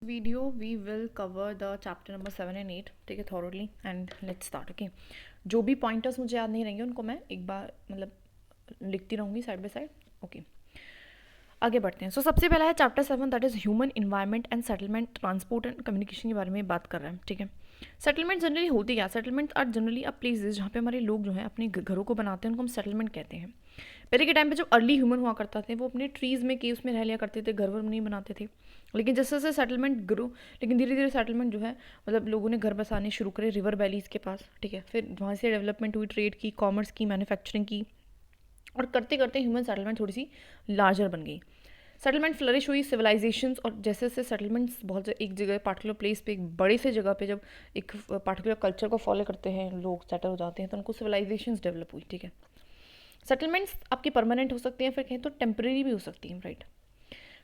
Video we will cover the chapter number 7 and 8 ठीक है thoroughly and let's start okay. जो भी pointers मुझे याद नहीं रहेंगे उनको मैं एक बार मतलब लिखती रहूँगी साइड बाय साइड ओके. आगे बढ़ते हैं. सबसे पहला है chapter 7 that is human environment and settlement transport and communication के बारे में बात कर रहे हैं. ठीक है. सेटलमेंट जनरली होती क्या? Settlement are generally a places जहाँ पे हमारे लोग जो हैं अपने घरों को बनाते हैं, उनको हम सेटलमेंट कहते हैं. पहले के टाइम पे जब अर्ली ह्यूमन हुआ करता थे वो अपने ट्रीज़ में केव्स में रह लिया करते थे, घर वर नहीं बनाते थे. लेकिन जैसे जैसे सेटलमेंट ग्रो, लेकिन धीरे धीरे सेटलमेंट जो है मतलब लोगों ने घर बसाने शुरू करे रिवर वैलीज़ के पास. ठीक है. फिर वहाँ से डेवलपमेंट हुई, ट्रेड की, कॉमर्स की, मैन्युफैक्चरिंग की, और करते करते ह्यूमन सेटलमेंट थोड़ी सी लार्जर बन गई. सेटलमेंट फ्लरिश हुई, सिविलाइजेशंस, और जैसे जैसे सेटलमेंट्स बहुत एक जगह पार्टिकुलर प्लेस पे एक बड़े से जगह पे जब एक पार्टिकुलर कल्चर को फॉलो करते हैं लोग, सेटल हो जाते हैं, तो उनको सिविलाइजेशंस डेवलप हुई. ठीक है. सेटलमेंट्स आपकी परमानेंट हो सकती हैं, फिर कहें तो टेम्प्रेरी भी हो सकती हैं. राइट.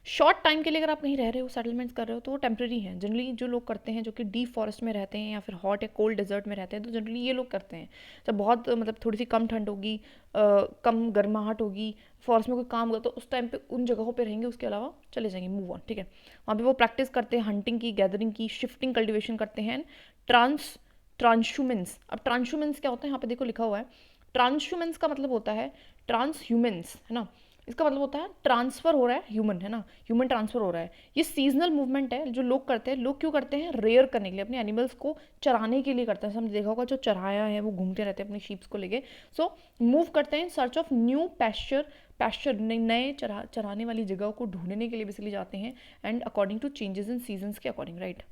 शॉर्ट टाइम के लिए अगर आप कहीं रह रहे हो, सेटलमेंट्स कर रहे हो, तो वो टेम्प्रेरी हैं. जनरली जो लोग करते हैं जो कि डीप फॉरेस्ट में रहते हैं या फिर हॉट या कोल्ड डेजर्ट में रहते हैं, तो जनरली ये लोग करते हैं जब बहुत मतलब थोड़ी सी कम ठंड होगी, कम गर्माहट होगी, फॉरेस्ट में कोई काम होगा, तो उस टाइम पे उन जगहों पे रहेंगे, उसके अलावा चले जाएंगे, मूव ऑन. ठीक है. वहाँ पे वो प्रैक्टिस करते हैं हंटिंग की, गैदरिंग की, शिफ्टिंग कल्टिवेशन करते हैं. ट्रांसह्यूमेंस. अब ट्रांसह्यूमेंस क्या होता है? यहाँ पे देखो लिखा हुआ है. ट्रांसह्यूमेंस का मतलब होता है ट्रांस ह्यूमेंस, है ना. इसका मतलब होता है ट्रांसफ़र हो रहा है, ह्यूमन, है ना, ह्यूमन ट्रांसफ़र हो रहा है. ये सीजनल मूवमेंट है जो लोग करते हैं. लोग क्यों करते हैं? रेयर करने के लिए, अपने एनिमल्स को चराने के लिए करते हैं. हमने देखा होगा जो चराया है वो घूमते रहते हैं अपने शीप्स को लेके. सो मूव करते हैं in search of new pasture नए चराने वाली जगह को ढूंढने के लिए बेसिकली जाते हैं, and according to changes in seasons के अकॉर्डिंग. राइट.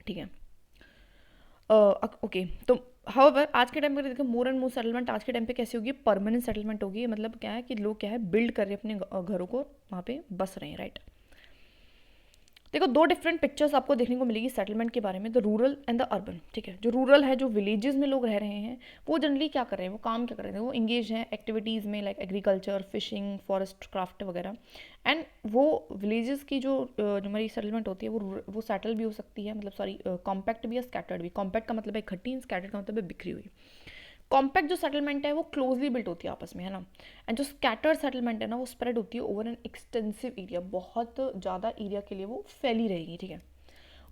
ठीक है. ओके. तो हाउएवर आज के टाइम पे देखो मोर एंड मोर सेटलमेंट आज के टाइम पे कैसी होगी? परमानेंट सेटलमेंट होगी. मतलब क्या है कि लोग क्या है बिल्ड कर रहे हैं अपने घरों को, वहाँ पे बस रहे हैं. राइट. देखो दो डिफरेंट पिक्चर्स आपको देखने को मिलेगी सेटलमेंट के बारे में, the rural and the urban. ठीक है. जो रूरल है, जो विलेजेस में लोग रह रहे हैं, वो जनरली क्या कर रहे हैं, वो काम क्या कर रहे हैं, वो इंगेज हैं एक्टिविटीज़ में like agriculture, fishing, forest craft वगैरह. एंड वो विलेजेस की जो हमारी सेटलमेंट होती है वो सेटल भी हो सकती है, मतलब सॉरी कॉम्पैक्ट भी है, स्कैटर्ड भी. कॉम्पैक्ट का मतलब है इकट्ठी, स्कैटर्ड का मतलब है बिखरी हुई. कॉम्पैक्ट जो सेटलमेंट है वो क्लोजली बिल्ट होती है आपस में, है ना. एंड जो स्कैटर्ड सेटलमेंट है ना, वो स्प्रेड होती है ओवर एन एक्सटेंसिव एरिया, बहुत ज़्यादा एरिया के लिए वो फैली रहेगी. ठीक है.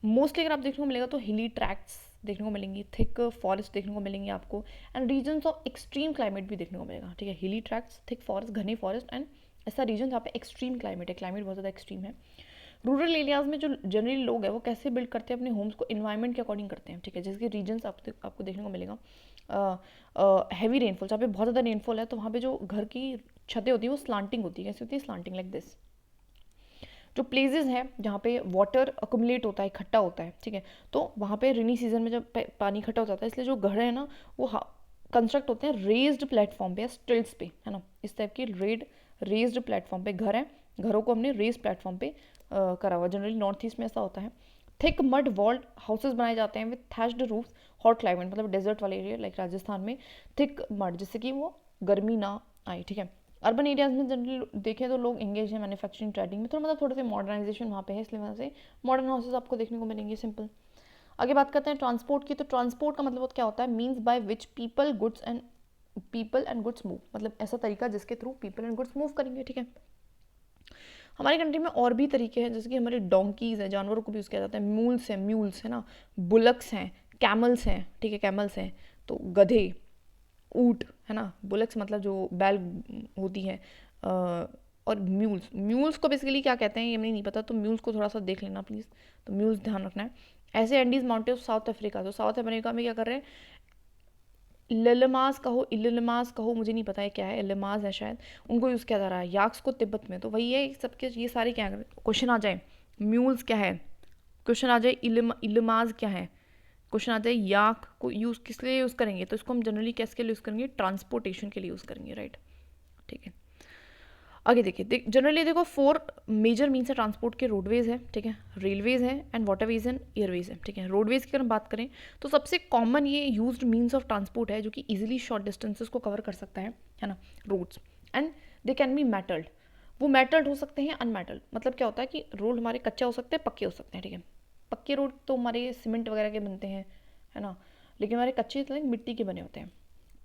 मोस्टली अगर आप देखने को मिलेगा तो हिली ट्रैक्ट्स देखने को मिलेंगी, थिक फॉरेस्ट देखने को मिलेंगे आपको, and regions of extreme climate भी देखने को मिलेगा. ठीक है. हिली ट्रैक्ट्स, थिक फॉरेस्ट, घने फॉरेस्ट, एंड ऐसा रीजन जहाँ पे एक्सट्रीम क्लाइमेट है, क्लाइमेट बहुत ज़्यादा एक्सट्रीम है. रूरल एरियाज़ में जो जनरली लोग हैं वो कैसे बिल्ड करते हैं अपने होम्स को? इन्वायरमेंट के अकॉर्डिंग करते हैं. ठीक है. जैसे कि रीजन्स आपको देखने को मिलेगा हैवी रेनफॉल, जहाँ पे बहुत ज़्यादा रेनफॉल है, तो वहाँ पे जो घर की छतें होती है वो स्लांटिंग होती है. कैसी होती है? Slanting, like this. जो प्लेसेस हैं जहाँ पे वाटर अकुमुलेट होता है, इकट्ठा होता है. ठीक है. तो वहाँ पे रेनी सीजन में जब पानी इकट्ठा हो जाता है, इसलिए जो घर है ना वो कंस्ट्रक्ट होते हैं रेज्ड प्लेटफॉर्म पे या स्टिल्ट्स पे, है ना. इस टाइप की रेज्ड प्लेटफॉर्म पे घर है, घरों को हमने रेज प्लेटफॉर्म पे करा हुआ. जनरली नॉर्थ ईस्ट में ऐसा होता है. थिक मड वॉल्ड हाउसेज बनाए जाते हैं with thatched roof. Hot climate मतलब डेजर्ट वाले एरिया लाइक राजस्थान में थिक मड, जिससे कि वो गर्मी ना आए. ठीक है. अर्बन एरियाज में जनरली देखें तो लोग इंगेज हैं मैन्युफैक्चरिंग, ट्रेडिंग में, थोड़ा मतलब थोड़े से मॉडर्नाइजेशन वहाँ पे है, इसलिए वहाँ से मॉडर्न हाउसेज आपको देखने को मिलेंगे. सिंपल. आगे बात करते हैं ट्रांसपोर्ट की. तो ट्रांसपोर्ट का मतलब क्या होता है? Means by which people and goods move. मतलब ऐसा तरीका जिसके through people and goods move करेंगे. ठीक है. हमारी कंट्री में और भी तरीके हैं, जैसे कि हमारे डोंकीज़ हैं, जानवरों को भी यूज़ किया जाता है. म्यूल्स है ना, बुलक्स हैं, कैमल्स हैं. ठीक है. कैमल्स हैं, तो गधे, ऊँट, है ना. बुलक्स मतलब जो बैल होती है, और म्यूल्स को बेसिकली क्या कहते हैं ये मुझे नहीं पता, तो म्यूल्स को थोड़ा सा देख लेना प्लीज़. तो म्यूल्स ध्यान रखना है. ऐसे एंडीज माउंटेन साउथ अफ्रीका, तो साउथ अमेरिका में क्या कर रहे हैं? ललमास कहो, इलमास कहो, मुझे नहीं पता है क्या है, इलमास है शायद, उनको यूज़ किया जा रहा है. याक्स को तिब्बत में, तो वही है सबके ये सारे क्या है. क्वेश्चन आ जाए म्यूल्स क्या है, क्वेश्चन आ जाए इलमाज क्या है, क्वेश्चन आ जाए याक को यूज़ किस लिए यूज़ करेंगे, तो इसको हम जनरली कैसे के लिए यूज़ करेंगे? ट्रांसपोर्टेशन के लिए यूज़ करेंगे. राइट. ठीक है. आगे देखिए, जनरली देखो 4 मेजर मीन्स है ट्रांसपोर्ट के. रोडवेज है, ठीक है, रेलवेज है, एंड वाटरवेज एंड एयरवेज है. ठीक है. रोडवेज की अगर हम बात करें तो सबसे कॉमन ये यूज्ड मीन्स ऑफ ट्रांसपोर्ट है जो कि इजीली शॉर्ट डिस्टेंसेस को कवर कर सकता है ना. Roads, and they can be metalled. वो मेटल्ड हो सकते हैं, अनमेटल्ड. मतलब क्या होता है कि रोड हमारे कच्चे हो सकते हैं, पक्के हो सकते हैं. ठीक है. पक्के रोड तो हमारे सीमेंट वगैरह के बनते हैं, है ना, लेकिन हमारे कच्चे तो मिट्टी के बने होते हैं.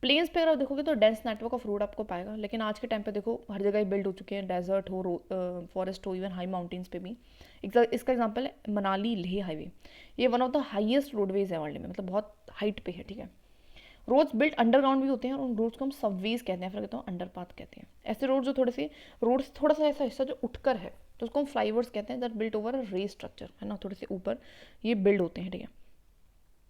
प्लेन्स पे अगर आप देखोगे तो डेंस नेटवर्क ऑफ रोड आपको पाएगा, लेकिन आज के टाइम पे देखो हर जगह ही बिल्ड हो चुके हैं, डेजर्ट हो, फॉरेस्ट हो, इवन हाई माउंटेन्स पे भी। इसका एग्जांपल है मनाली लेह हाईवे। ये one of the highest roadways है वर्ल्ड में, मतलब बहुत हाइट पे है, ठीक है। रोड्स बिल्ट अंडरग्राउंड भी होते हैं और उन रोड्स को हम सबवेज कहते हैं, फिर कहते हैं अंडरपाथ कहते हैं। ऐसे रोड जो थोड़े से रोड से थोड़ा सा ऐसा हिस्सा जो उठकर है तो उसको हम फ्लाईओवर्स कहते हैं, that built over a race structure, है ना, थोड़े से ऊपर ये बिल्ड होते हैं, ठीक है।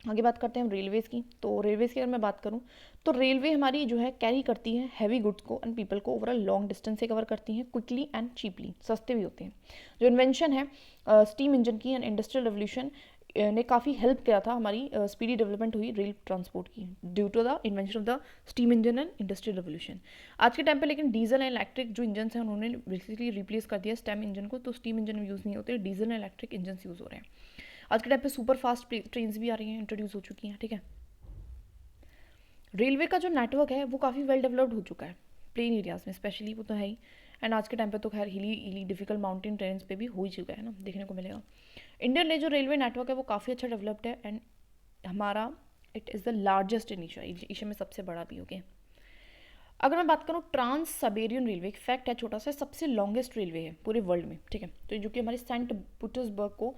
आगे बात करते हैं हम रेलवेज़ की। तो रेलवेज़ की अगर मैं बात करूँ तो रेलवे हमारी जो है कैरी करती है हैवी गुड्स को एंड पीपल को ओवर अ लॉन्ग डिस्टेंस से कवर करती हैं, क्विकली एंड चीपली, सस्ते भी होते हैं। जो इन्वेंशन है स्टीम इंजन की एंड इंडस्ट्रियल रेवोल्यूशन ने काफ़ी हेल्प किया था, हमारी स्पीडी डेवलपमेंट हुई रेल ट्रांसपोर्ट की due to the invention of the steam engine and industrial revolution. आज के टाइम पे लेकिन डीजल एंड इलेक्ट्रिक जो इंजन हैं उन्होंने बेसिकली रिप्लेस कर दिया स्टेम इंजन को, तो स्टीम इंजन यूज़ नहीं होते, diesel and electric engine use हो रहे हैं। आज के टाइम पे सुपर फास्ट ट्रेन्स भी आ रही हैं, इंट्रोड्यूस हो चुकी हैं, ठीक है। रेलवे का जो नेटवर्क है वो काफ़ी वेल डेवलप्ड हो चुका है प्लेन एरियाज में स्पेशली, वो तो है ही। एंड आज के टाइम पे तो खैर हिली डिफिकल्ट माउंटेन ट्रेन्स पे भी हो ही चुका है ना, देखने को मिलेगा। इंडियन ने जो रेलवे नेटवर्क है वो काफ़ी अच्छा डेवलप्ड है एंड हमारा it is the largest in Asia में सबसे बड़ा भी हो गया। अगर मैं बात करूँ ट्रांस साइबेरियन रेलवे, एक फैक्ट है छोटा सा, सबसे लॉन्गेस्ट रेलवे है पूरे वर्ल्ड में, ठीक है। तो जो कि हमारे सेंट पीटर्सबर्ग को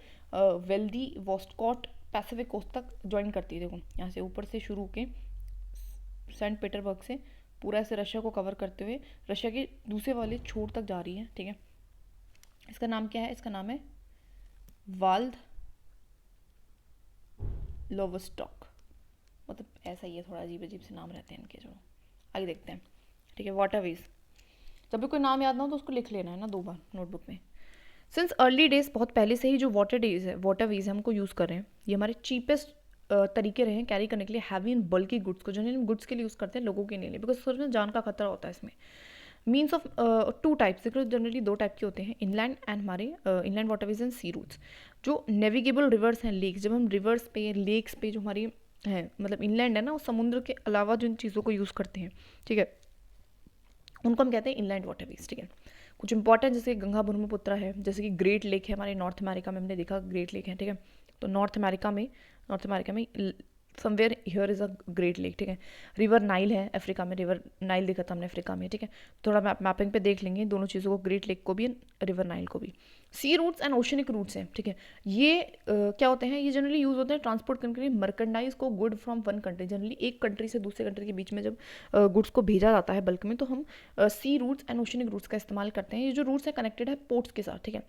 वेल्दी वॉस्टकॉट पैसिफिक कोस्ट तक ज्वाइन करती है। देखो यहाँ से ऊपर से शुरू के सेंट पीटर्सबर्ग से पूरा ऐसे रशिया को कवर करते हुए रशिया के दूसरे वाले छोर तक जा रही है, ठीक है। इसका नाम क्या है? इसका नाम है वाल्द लोवस्टॉक, मतलब ऐसा ही है, थोड़ा अजीब अजीब से नाम रहते हैं इनके। जो आगे देखते हैं, ठीक है। वाटरवेज, जब भी कोई नाम याद ना हो तो उसको लिख लेना है ना 2 बार नोटबुक में। सिंस अर्ली डेज, बहुत पहले से ही जो वाटरवेज है हमको यूज़ कर रहे हैं, ये हमारे चीपेस्ट तरीके रहे हैं कैरी करने के लिए हैवी एंड बल्की गुड्स को, जनरली हम गुड्स के लिए यूज़ करते हैं, लोगों के लिए, बिकॉज उसमें जान का खतरा होता है इसमें। मीन्स ऑफ 2 टाइप्स, देखो जनरली 2 टाइप के होते हैं, इनलैंड एंड हमारे inland waterways and sea routes. जो नेविगेबल रिवर्स हैं, लेक्स, जब हम रिवर्स पे लेक्स पे जो हमारी है मतलब इनलैंड है ना, वो समुद्र के अलावा जिन चीज़ों को यूज़ करते हैं, ठीक है, उनको हम कहते हैं इनलैंड वाटरवेज, ठीक है। कुछ इंपॉर्टेंट जैसे गंगा ब्रह्मपुत्र है, जैसे कि ग्रेट लेक है हमारे नॉर्थ अमेरिका में, हमने देखा ग्रेट लेक है, ठीक है। तो नॉर्थ अमेरिका में somewhere here is a great lake, ठीक है। रिवर नाइल है अफ्रीका में, रिवर नाइल देखा था हमने अफ्रीका में, ठीक है। थोड़ा मैपिंग पे देख लेंगे दोनों चीज़ों को, ग्रेट लेक को भी रिवर नाइल को भी। Sea routes and oceanic routes हैं, ठीक है। ये क्या होते हैं? ये जनरली यूज़ होते हैं ट्रांसपोर्ट करने के लिए मर्केंडाइज को, good from one country, generally एक कंट्री से दूसरे कंट्री के बीच में जब गुड्स को भेजा जाता है बल्क में, तो हम sea routes and oceanic routes का इस्तेमाल करते हैं। ये जो रूट्स है कनेक्टेड है पोर्ट्स के साथ, ठीक है।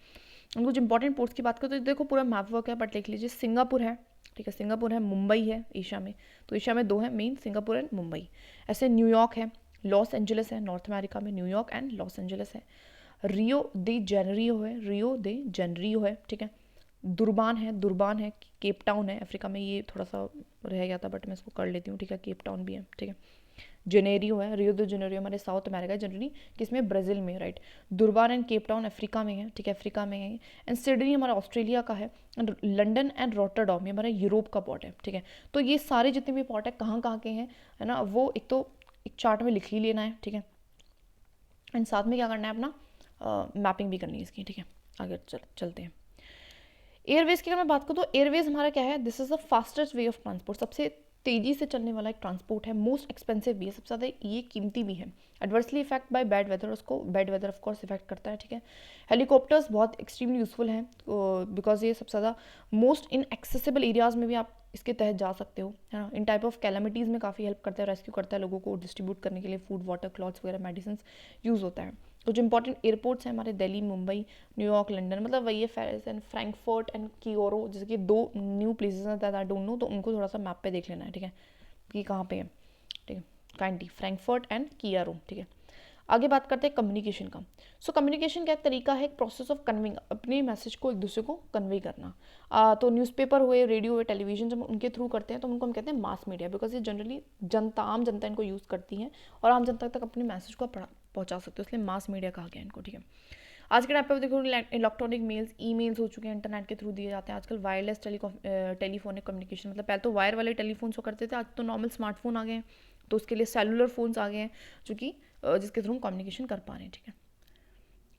हम कुछ इंपॉर्टेंट पोर्ट्स की बात करें तो देखो पूरा मैप वर्क है, बट लिख लीजिए सिंगापुर है, ठीक है। सिंगापुर है, मुंबई है एशिया में, तो एशिया में 2 है मेन, सिंगापुर एंड मुंबई। ऐसे न्यूयॉर्क है, लॉस एंजलिस है, नॉर्थ अमेरिका में न्यूयॉर्क एंड लॉस एंजलिस है। रियो दे जेनरियो है, ठीक है। दुरबान है, केप टाउन है अफ्रीका में, ये थोड़ा सा रह गया था बट मैं इसको कर लेती हूँ, ठीक है। केप टाउन भी है, ठीक है। जेनेरियो है, रियो दे जेनेरियो हमारे साउथ अमेरिका जनरली, किसमें? ब्राज़ील में, right. Durban and Cape Town Africa में है, ठीक है, अफ्रीका में है। एंड सिडनी हमारा ऑस्ट्रेलिया का है, एंड लंदन एंड रॉटरडॉम ये हमारा यूरोप का पोर्ट है, ठीक है। तो ये सारे जितने भी पोर्ट है कहाँ के हैं, है ना, वो एक तो एक चार्ट में लिख ही लेना है, ठीक है। एंड साथ में क्या करना है अपना मैपिंग भी करनी है इसकी, ठीक है। आगे चलते हैं। एयरवेज की अगर मैं बात करूँ तो एयरवेज हमारा क्या है? This is the fastest way of transport, सबसे तेज़ी से चलने वाला एक ट्रांसपोर्ट है, मोस्ट एक्सपेंसिव भी है, सबसे ज़्यादा ये कीमती भी है। Adversely effect by bad weather, उसको bad weather of course effect करता है, ठीक है। हेलीकॉप्टर्स बहुत एक्सट्रीमली यूजफुल हैं बिकॉज ये सबसे ज़्यादा मोस्ट इन एक्सेसिबल एरियाज़ में भी आप इसके तहत जा सकते हो, है ना। इन टाइप ऑफ कैलामिटीज़ में काफ़ी हेल्प करता है, रेस्क्यू करता है लोगों को, डिस्ट्रीब्यूट करने के लिए फूड, वाटर, क्लॉथ्स वगैरह, मेडिसिन यूज़ होता है। कुछ इंपॉर्टेंट एयरपोर्ट्स हैं हमारे, दिल्ली, मुंबई, न्यूयॉर्क, लंदन, मतलब वही है, पेरिस एंड फ्रैंकफर्ट एंड कियोरो, जैसे कि 2 न्यू प्लेसेस हैं दैट आई डोंट नो, तो उनको थोड़ा सा मैप पे देख लेना है, ठीक है, कि कहाँ पे है, ठीक है। काइंडली फ्रैंकफर्ट एंड कियारो, ठीक है। आगे बात करते हैं कम्युनिकेशन का। सो कम्युनिकेशन क्या तरीका है? एक प्रोसेस ऑफ कन्वेइंग, अपने मैसेज को एक दूसरे को कन्वे करना। तो न्यूज़पेपर हुए, रेडियो हुए, टेलीविजन, जब उनके थ्रू करते हैं तो उनको हम कहते हैं मास मीडिया, बिकॉज ये जनरली आम जनता इनको यूज़ करती है और आम जनता तक अपने मैसेज को पहुँचा सकते हो, इसलिए मास मीडिया कहा गया इनको, ठीक है। आज के टाइम पे देखो इलेक्ट्रॉनिक मेल्स, ईमेल्स हो चुके हैं, इंटरनेट के थ्रू दिए जाते हैं। आजकल वायरलेस टेलीफोनिक कम्युनिकेशन, मतलब पहले तो वायर वाले टेलीफोन्स हो करते थे, आज तो नॉर्मल स्मार्टफोन आ गए हैं, तो उसके लिए सेलुलर फोन्स आ गए हैं जो कि जिसके थ्रू हम कम्युनिकेशन कर पा रहे हैं, ठीक है।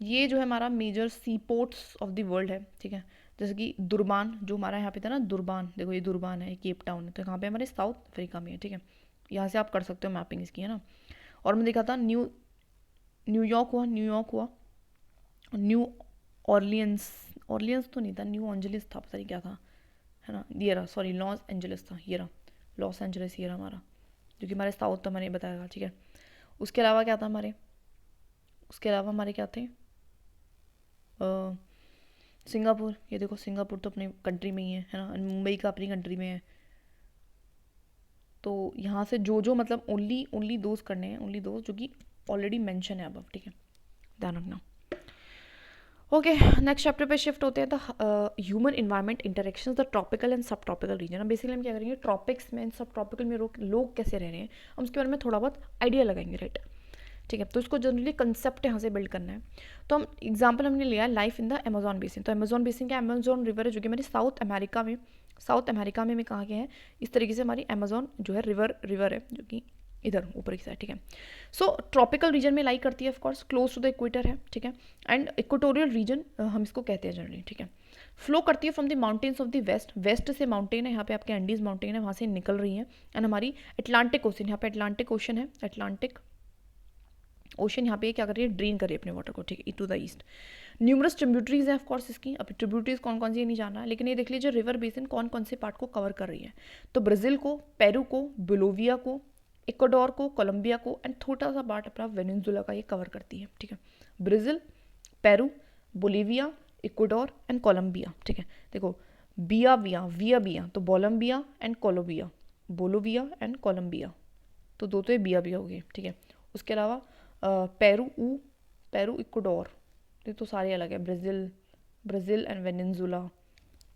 ये जो है हमारा major sea ports of the world है, ठीक है। जैसे कि दुरबान, जो हमारा यहाँ पे था ना दुरबान, देखो ये दुरबान है, केप टाउन है, तो यहाँ पे हमारे साउथ अफ्रीका में है, ठीक है। यहाँ से आप कर सकते हो मैपिंग इसकी, है ना। और मैं देखा था न्यूयॉर्क हुआ, न्यू ऑर्लियंस, ऑर्लियंस तो नहीं था, न्यू एंजलिस था, पता नहीं क्या था, है ना। ये रहा, सॉरी लॉस एंजलिस था, ये रहा लॉस एंजलिस, ये रहा हमारा, जो कि हमारे साउथ तो मैंने बताया, ठीक है। उसके अलावा क्या था हमारे, उसके अलावा हमारे क्या थे, सिंगापुर, ये देखो सिंगापुर तो अपनी कंट्री में ही है ना, मुंबई का अपनी कंट्री में है। तो यहाँ से जो मतलब ओनली दोज करने हैं, ओनली दोज जो कि ऑलरेडी मेंशन है अब, ठीक है, ध्यान रखना। ओके, नेक्स्ट चैप्टर पे शिफ्ट होते हैं। तो human environment interactions the tropical and सब ट्रॉपिकल रीजन। अब बेसिकली हम क्या करेंगे, ट्रॉपिक्स में, सब ट्रॉपिकल में लोग कैसे रह रहे हैं, हम उसके बारे में थोड़ा बहुत आइडिया लगाएंगे, राइट, ठीक है। तो इसको जनरली कंसेप्ट यहाँ से बिल्ड करना है। तो हम एग्जाम्पल हमने लिया life in the Amazon basin. तो अमेजॉन बेसिन क्या, अमेजॉन रिवर है जो कि हमारी साउथ अमेरिका में कहाँ के हैं, इस तरीके से हमारी अमेजॉन जो है रिवर है जो कि इधर ऊपर की साइड, ठीक है। सो ट्रॉपिकल रीजन में लाई करती है, of course close to the equator है, ठीक है। एंड इक्वेटोरियल रीजन हम इसको कहते हैं जनरली, ठीक है। फ्लो करती है from the mountains of the west से माउंटेन है, यहाँ पे आपके एंडीज माउंटेन है, वहाँ से निकल रही है। एंड हमारी अटलांटिक ओशन, यहाँ पे अटलांटिक ओशन है, अटलांटिक ओशन यहाँ पे क्या कर रही है, ड्रेन कर रही है अपने वाटर को, ठीक है, to the east. Numerous tributaries है ऑफ कोर्स इसकी, अब ट्रिब्यूटरीज कौन कौन सी ये नहीं जानना है, लेकिन ये देख लीजिए रिवर बेसिन कौन कौन से पार्ट को कवर कर रही है। तो ब्राज़ील को, पेरू को, बोलिविया को, इक्वाडोर को, कोलंबिया को, एंड छोटा सा पार्ट अपना वेनेजुएला का ये कवर करती है, ठीक है। Brazil, Peru, Bolivia, Ecuador and Colombia, ठीक है। देखो बिया तो बोलम्बिया एंड कोलंबिया, बोलोविया एंड कोलंबिया, तो दो तो ये बिया हो गए, ठीक है। उसके अलावा पेरू इक्वाडोर, ये तो सारे अलग है, ब्राज़ील एंड वेनेजुएला,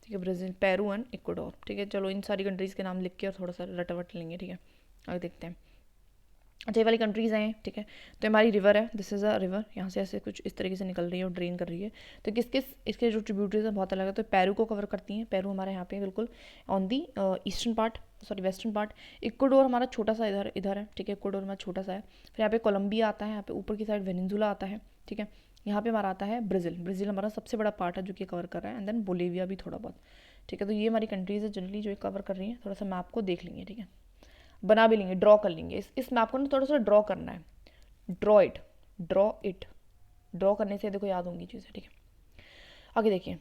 ठीक है, ब्राज़ील, पेरू एंड इक्वाडोर, ठीक है। चलो इन सारी कंट्रीज़ के नाम लिख के और थोड़ा सा रटवट लेंगे, ठीक है। आगे देखते हैं। अच्छा, ये वाली कंट्रीज़ हैं, ठीक है। तो हमारी रिवर है, दिस इज़ अ रिवर, यहाँ से ऐसे कुछ इस तरीके से निकल रही है और ड्रेन कर रही है। तो इसके जो ट्रिब्यूटरीज हैं बहुत अलग है। तो पेरू को कवर करती हैं, पेरू हमारे यहाँ पे बिल्कुल on the eastern part, sorry western part. Ecuador हमारा छोटा सा इधर है, ठीक है, इक्वाडोर हमारा छोटा सा है। फिर यहाँ पे कोलंबिया आता है, यहाँ पे ऊपर की साइड वेनेजुएला आता है, ठीक है। यहाँ पे हमारा आता है ब्राज़ील हमारा सबसे बड़ा पार्ट है जो कि कवर कर रहा है, एंड देन बोलिविया भी थोड़ा बहुत, ठीक है। तो ये हमारी कंट्रीज़ है जनरली जो कवर कर रही है। थोड़ा सा मैप को देख लेंगे, ठीक है, बना भी लेंगे, ड्रॉ कर लेंगे। इस मैप को ना थोड़ा सा ड्रॉ करना है, ड्रॉ करने से देखो याद होंगी चीज़ें, ठीक है। आगे देखिए,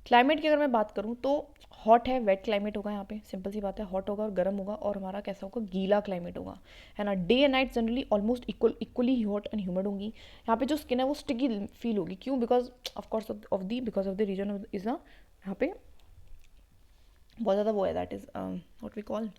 क्लाइमेट की अगर मैं बात करूँ तो हॉट है, वेट क्लाइमेट होगा यहाँ पे, सिंपल सी बात है, हॉट होगा और गर्म होगा, और हमारा कैसा होगा, गीला क्लाइमेट होगा, है ना। Day and night generally almost equally hot and humid होंगी। यहाँ पे जो स्किन है वो स्टिकी फील होगी, क्यों, because of course because of the region is ना, यहाँ पे बहुत ज़्यादा वो है, that is what we call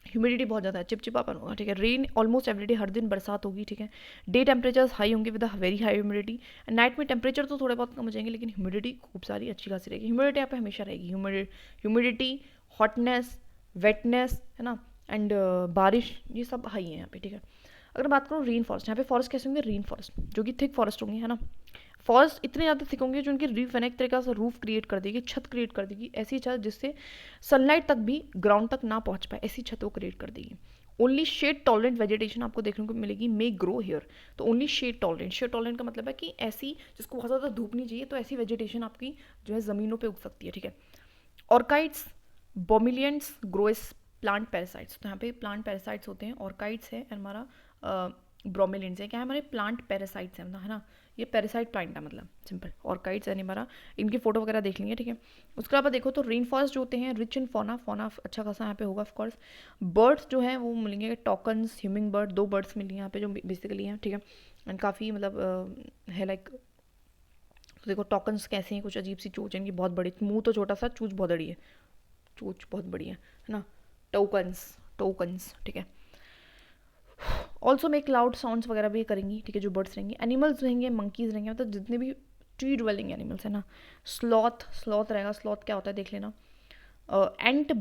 humidity बहुत ज़्यादा है, चिपचिपापन होगा, ठीक है। रेन ऑलमोस्ट एवरीडे, हर दिन बरसात होगी, ठीक है। डे टेम्परेचर्स हाई होंगे with a very high humidity, and night में टेम्परेचर तो थोड़े बहुत कम हो जाएंगे, लेकिन ह्यूमिडिटी खूब सारी अच्छी खासी रहेगी। ह्यूमिडिटी यहाँ पे हमेशा रहेगी, ह्यूमिडिटी, हॉटनेस, वेटनेस, है ना, एंड बारिश, ये सब हाई है यहाँ पे, ठीक है। अगर बात करूँ रेन फॉरेस्ट, यहाँ पे फॉरेस्ट कैसे होंगे, रेन फॉरेस्ट जो कि थिक फॉरेस्ट होंगे, है ना। फॉरेस्ट इतने ज़्यादा थिक होंगे जो उनकी रीफ एक तरीके से रूफ क्रिएट कर देगी, छत क्रिएट कर देगी, ऐसी छत जिससे सनलाइट तक भी ग्राउंड तक ना पहुंच पाए, ऐसी छत वो क्रिएट कर देगी। ओनली शेड टॉलरेंट वेजिटेशन आपको देखने को मिलेगी, मे ग्रो हियर। तो ओनली शेड टॉलरेंट का मतलब है कि ऐसी जिसको बहुत ज़्यादा धूप नहीं चाहिए, तो ऐसी वेजिटेशन आपकी जो है ज़मीनों पर उग सकती है, ठीक है। ऑर्काइड्स, बोमिलियंट्स, ग्रोएस प्लांट पैरासाइट्स, तो यहाँ पे प्लांट पैरासाइट्स होते हैं, ऑर्काइड्स है, और हमारा ब्रोमिलियंट्स है, क्या है, हमारे प्लांट पैरासाइट्स है ना, ये पैरासाइट प्लांट है, मतलब सिंपल। ऑर्काइड्स यानी हमारा, इनकी फोटो वगैरह देख लेंगे, ठीक है। उसके अलावा देखो तो रेन फॉरेस्ट जो होते हैं रिच इन फौना अच्छा खासा यहाँ पे होगा ऑफकोर्स। बर्ड्स जो हैं वो मिलेंगे, टॉकन्स, ह्यूमिंग बर्ड, 2 बर्ड्स मिलेंगे यहाँ पे जो बेसिकली हैं, ठीक है। एंड काफ़ी मतलब है लाइक, तो देखो टॉकन्स कैसे हैं, कुछ अजीब सी चोच है इनकी, बहुत बड़ी, मुंह तो छोटा सा, चोच बहुत बड़ी है, चोच बहुत बड़ी है ना। टोकन्स, ठीक है। ऑल्सो मेक लाउड साउंड्स वगैरह भी करेंगी, ठीक है, जो बर्ड्स रहेंगे। एनिमल्स रहेंगे, मंकीज रहेंगे, मतलब जितने भी ट्री ड्वेलिंग एनिमल्स है ना। स्लॉथ रहेगा, स्लॉथ क्या होता है देख लेना। एंट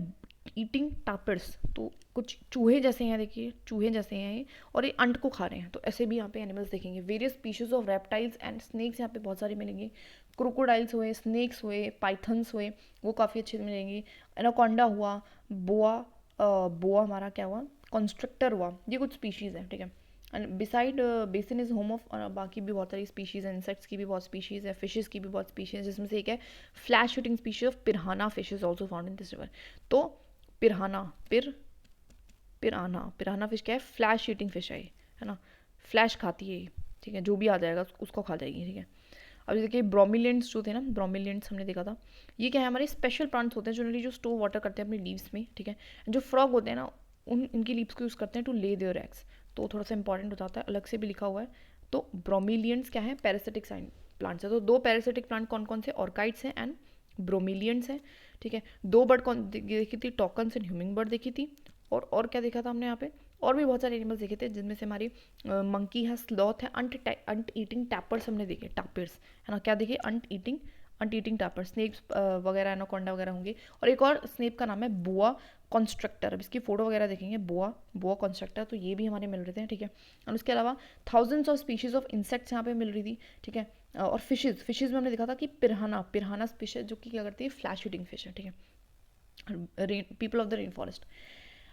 ईटिंग टापर्स, तो कुछ चूहे जैसे हैं, देखिए चूहे जैसे हैं ये, और ये अंट को खा रहे हैं, तो ऐसे भी यहाँ पे एनिमल्स देखेंगे। Various species of reptiles and snacks यहाँ पे बहुत सारे मिलेंगे। क्रोकोडाइल्स हुए, स्नेक्स हुए, पाइथन्स हुए, वो काफ़ी अच्छे मिलेंगे। एनाकोंडा हुआ, बोआ हमारा क्या हुआ, कॉन्स्ट्रक्टर हुआ, ये कुछ स्पीशीज़ है, ठीक है। And beside basin is home of, बाकी भी बहुत सारी स्पीशीज़ है, इंसेक्ट्स की भी बहुत स्पीशीज़ है, फिशेज़ की भी बहुत स्पीशीज़ है, जिसमें से एक है flash shooting species of पिराना fish is also found in this river. तो पिराना पिराना फिश क्या है, फ्लैश ईटिंग फिश है ना, फ्लैश खाती है ये, ठीक है, जो भी आ जाएगा उसको खा जाएगी, ठीक है। अब देखिए ब्रोमिलियंट्स जो थे ना, ब्रोमिलियंट्स हमने देखा था, ये क्या है, हमारे स्पेशल प्लांट्स होते हैं जनरली जो स्टोर वाटर करते हैं अपनी लीव्स में, ठीक है। जो फ्रॉग होते हैं ना, इनकी लीव्स को यूज़ करते हैं टू ले देयर एग्स, तो थोड़ा सा इंपॉर्टेंट हो जाता है, अलग से भी लिखा हुआ है। तो ब्रोमिलियंट्स क्या है, पैरासिटिक प्लांट्स है। तो दो पैरासिटिक प्लांट कौन कौन से, ऑर्काइड्स हैं एंड ब्रोमिलियंट्स हैं, ठीक है। दो बर्ड कौन देखी थी, टॉकन्स एंड ह्यूमिंग बर्ड देखी थी। और क्या देखा था हमने यहाँ पे, और भी बहुत सारे एनिमल्स देखे थे, जिनमें से हमारी मंकी है, स्लॉथ है, अंट ईटिंग टैपर्स हमने देखे, टैपर्स है ना, क्या देखे, अंट ईटिंग टैपर्स, स्नेक्स वगैरह एनाकोंडा वगैरह होंगे। और एक और स्नेक का नाम है बोआ कॉन्स्ट्रक्टर, अब इसकी फोटो वगैरह देखेंगे, बोआ कॉन्स्ट्रक्टर, तो ये भी हमारे मिल रहे थे, ठीक है। और उसके अलावा thousands of species of insects यहाँ पे मिल रही थी, ठीक है। और फिशेज में हमने देखा था कि पिरहाना स्पीशीज जो कि क्या करती है, फ्लैश ईटिंग फिश है, ठीक है। People of the rain forest.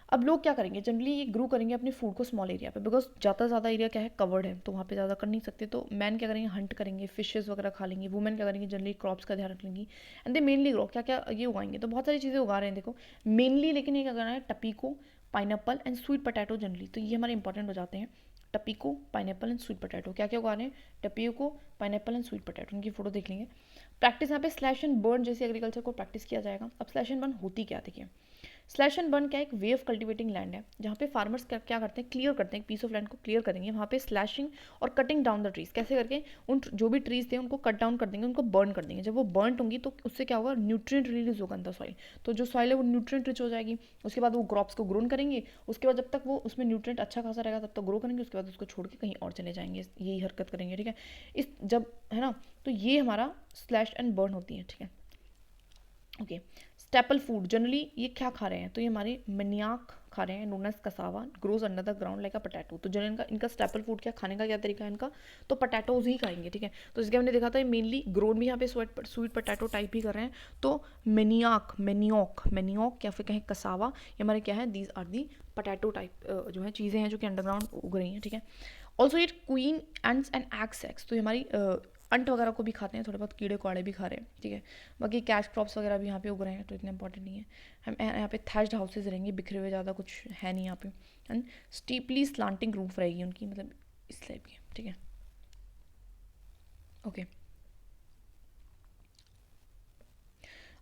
अब लोग क्या करेंगे, जनरली ये ग्रो करेंगे अपने फूड को स्मॉल एरिया पे, बिकॉज ज़्यादा एरिया क्या है, कवर्ड है, तो वहाँ पे ज़्यादा कर नहीं सकते। तो मैन क्या करेंगे, हंट करेंगे, फिशेस वगैरह खा लेंगे। वुमेन क्या करेंगे, जनरली क्रॉप्स का ध्यान रख लेंगी, एंड दे मेनली ग्रो, क्या क्या ये उगाएंगे, तो बहुत सारी चीज़ें उगा रहे हैं देखो मेनली, लेकिन ये क्या करना है, tapioca, pineapple and sweet potato generally, तो ये हमारे इंपॉर्टेंट हो जाते हैं। Tapioca, pineapple and sweet potato, क्या क्या उगा रहे हैं, tapioca, pineapple and sweet potato, उनकी फोटो देख लेंगे। प्रैक्टिस यहाँ पे स्लैश एंड बर्न जैसे एग्रीकल्चर को प्रैक्टिस किया जाएगा। अब स्लैश एंड बर्न होती क्या, देखिए स्लैश एंड बर्न क्या एक वे ऑफ कल्टिवेटिंग लैंड है, जहाँ पे फार्मर्स क्या करते हैं, क्लियर करते हैं, पीस ऑफ लैंड को क्लियर करेंगे, वहाँ पे स्लैशिंग और कटिंग डाउन द ट्रीज, कैसे करके उन जो भी ट्रीज थे उनको कट डाउन कर देंगे, उनको बर्न कर देंगे। जब वो बर्न होंगी तो उससे क्या होगा, न्यूट्रिएंट रिलीज होगा अंदर सॉइल, तो जो सॉइल है वो न्यूट्रिएंट रिच हो जाएगी। उसके बाद वो क्रॉप्स को ग्रोन करेंगे, उसके बाद जब तक वो उसमें न्यूट्रिएंट अच्छा खासा रहेगा तब तक ग्रो करेंगे, उसके बाद उसको छोड़ के कहीं और चले जाएंगे, यही हरकत करेंगे, ठीक है। इस जब है ना, तो ये हमारा स्लैश एंड बर्न होती है, ठीक है। ओके, स्टेपल फूड जनरली ये क्या खा रहे हैं, तो ये हमारे मनियाक खा रहे हैं, known as cassava, grows under the ground like a potato. तो जनरल इनका स्टेपल फूड क्या, खाने का क्या तरीका है इनका, तो पोटैटोज ही खाएंगे, ठीक है। तो इसके हमने देखा था मेनली ग्रोन भी यहाँ पे स्वीट पोटैटो टाइप ही कर रहे हैं। तो मेनियॉक या फिर कहें कसावा, ये हमारे क्या है, these are the potato type जो है चीज़ें हैं जो कि अंडरग्राउंड उग रही हैं, ठीक है। ऑल्सो ये क्वीन एंड्स एंड एग्स, तो ये हमारी अंट वगैरह को भी खाते हैं, थोड़े बहुत कीड़े कौड़े भी खा रहे हैं, ठीक है। बाकी कैश क्रॉप्स वगैरह भी यहाँ पे उग रहे हैं, तो इतना इंपॉर्टेंट नहीं है। हम यहाँ पे थैच्ड हाउसेज रहेंगे, बिखरे हुए, ज़्यादा कुछ है नहीं यहाँ पे, एंड स्टीपली स्लांटिंग रूफ रहेगी उनकी, मतलब इस टाइप की, ठीक है। ओके,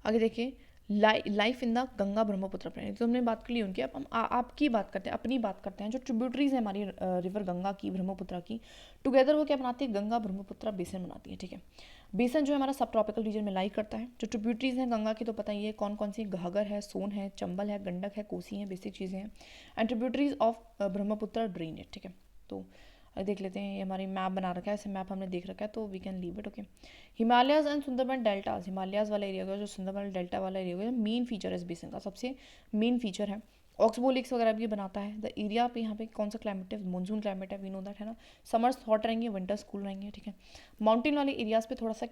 आगे देखिए life in the Ganga Brahmaputra plain, तो हमने बात कर ली उनकी। अब हम आपकी बात करते हैं, अपनी बात करते हैं, जो ट्रिब्यूटरीज है हमारी रिवर गंगा की, ब्रह्मपुत्र की, टुगेदर वो क्या बनाती है, गंगा ब्रह्मपुत्र बेसिन बनाती है, ठीक है। बेसिन जो है हमारा सब ट्रॉपिकल रीजन में लाई करता है। जो ट्रिब्यूटरीज हैं गंगा की, तो पता ही है कौन कौन सी, घाघर है, सोन है, चंबल है, गंडक है, कोसी है, बेसिक चीज़ें हैं। And tributaries of Brahmaputra drain it, ठीक है। तो देख लेते हैं, ये हमारी मैप बना रखा है, ऐसे मैप हमने देख रखा है, तो we can leave it, okay. Himalayas and Sundarban deltas, Himalayas वाला एरिया होगा, जो सुंदरबन डेल्टा वाला एरिया होगा, मेन फीचर है इस बेसिन का, सबसे मेन फीचर है। ऑक्सबो लेक्स वगैरह भी बनाता है। द एरिया पे यहाँ पे कौन सा क्लाइमेट है, मानसून क्लाइमेट है, वी नो दैट, है ना। समर्स हॉट रहेंगे, विंटर्स कूल रहेंगे, ठीक है। माउंटेन वाले एरियाज पे थोड़ा सा